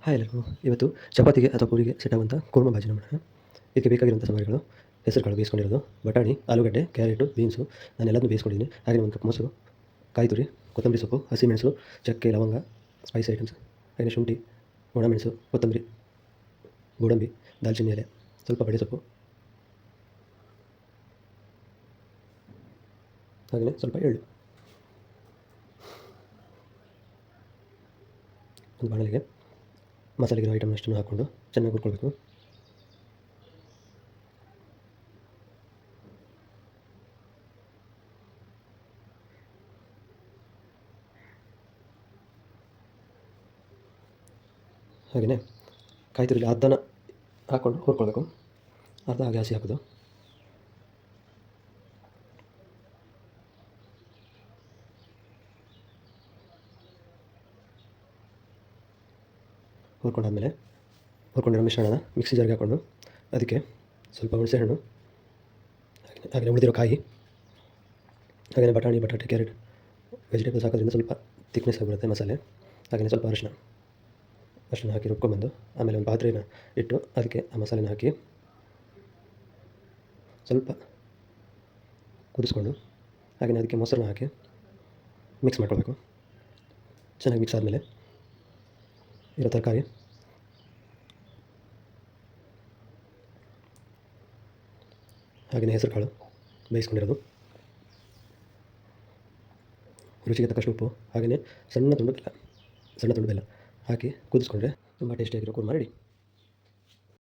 Hi ಎಲ್ಲರಿಗೂ. ಇವತ್ತು ಚಪಾತಿಗೆ ಅಥವಾ ಪೂರಿಗೆ ಸೆಟ್ ಆಗುವಂಥ ಕೂರ್ಮ ಭಾಜಿನ ಮಾಡೋಣ. ಇದಕ್ಕೆ ಬೇಕಾಗಿರುವಂಥ ಸಾಮಗ್ರಿಗಳು: ಹೆಸರುಕಾಳು ಬೇಯಿಸ್ಕೊಂಡಿರೋದು, ಬಟಾಣಿ, ಆಲೂಗಡ್ಡೆ, ಕ್ಯಾರೆಟು, ಬೀನ್ಸು ನಾನೆಲ್ಲದನ್ನೂ ಬೇಯಿಸ್ಕೊಂಡಿದ್ದೀನಿ. ಹಾಗೆಯೇ ಒಂದು ಕಪ್ ಮೊಸರು, ಕಾಯಿ ತುರಿ, ಕೊತ್ತಂಬರಿ ಸೊಪ್ಪು, ಹಸಿಮೆಣಸು, ಚಕ್ಕೆ, ಲವಂಗ, ಸ್ಪೈಸಿ ಐಟಮ್ಸ್, ಹಾಗೆಯೇ ಶುಂಠಿ, ಒಣಮೆಣಸು, ಕೊತ್ತಂಬರಿ, ಗೋಡಂಬಿ, ದಾಲ್ಚಿನ್ನಿ ಎಲೆ, ಸ್ವಲ್ಪ ಬಡೆ ಸೊಪ್ಪು, ಹಾಗೆಯೇ ಸ್ವಲ್ಪ ಎಳ್ಳು. ಒಂದು ಬಾಣಲೆಗೆ ಮಸಾಲೆಗಿರೋ ಐಟಮ್ನಷ್ಟನ್ನು ಹಾಕ್ಕೊಂಡು ಚೆನ್ನಾಗಿ ಹುರ್ಕೊಳ್ಬೇಕು. ಹಾಗೆಯೇ ಕಾಯಿ ತುರಿಲಿ ಅರ್ಧನ ಹಾಕ್ಕೊಂಡು ಹುರ್ಕೊಳ್ಬೇಕು, ಅರ್ಧ ಹಾಗೆ ಹಸಿ ಹಾಕೋದು. ಹುರ್ಕೊಂಡಾದ್ಮೇಲೆ ಹುರ್ಕೊಂಡಿರೋ ಮಿಶ್ರಣನ ಮಿಕ್ಸಿ ಜಾರ್ಗೆ ಹಾಕ್ಕೊಂಡು ಅದಕ್ಕೆ ಸ್ವಲ್ಪ ಹುಣಸೆಹಣ್ಣು, ಹಾಗೆಯೇ ಉಳಿದಿರೋ ಕಾಯಿ, ಹಾಗೆಯೇ ಬಟಾಣಿ, ಬಟಾಟೆ, ಕ್ಯಾರೆಟ್, ವೆಜಿಟೇಬಲ್ಸ್ ಹಾಕೋದ್ರಿಂದ ಸ್ವಲ್ಪ ತಿಕ್ನೆಸ್ ಆಗಿಬಿಡುತ್ತೆ ಮಸಾಲೆ. ಹಾಗೆಯೇ ಸ್ವಲ್ಪ ಅರಿಶಿನ ಹಾಕಿ ರುಬ್ಕೊಂಡ್ಬಂದು ಆಮೇಲೆ ಒಂದು ಪಾತ್ರೆನ ಇಟ್ಟು ಅದಕ್ಕೆ ಆ ಮಸಾಲೆನ ಹಾಕಿ ಸ್ವಲ್ಪ ಕುದಿಸ್ಕೊಂಡು ಹಾಗೆಯೇ ಅದಕ್ಕೆ ಮೊಸರನ್ನ ಹಾಕಿ ಮಿಕ್ಸ್ ಮಾಡ್ಕೊಳ್ಬೇಕು. ಚೆನ್ನಾಗಿ ಮಿಕ್ಸ್ ಆದಮೇಲೆ ಇರೋ ತರಕಾರಿ, ಹಾಗೆಯೇ ಹೆಸರುಕಾಳು ಬೇಯಿಸ್ಕೊಂಡಿರೋದು, ರುಚಿಗೆ ತಕ್ಕಷ್ಟು ಉಪ್ಪು, ಹಾಗೆಯೇ ಸಣ್ಣ ತುಂಡು ಬೆಲ್ಲ ಹಾಕಿ ಕುದಿಸ್ಕೊಂಡ್ರೆ ತುಂಬ ಟೇಸ್ಟಿಯಾಗಿರೋ ಕೂರ್ಮ ರೆಡಿ.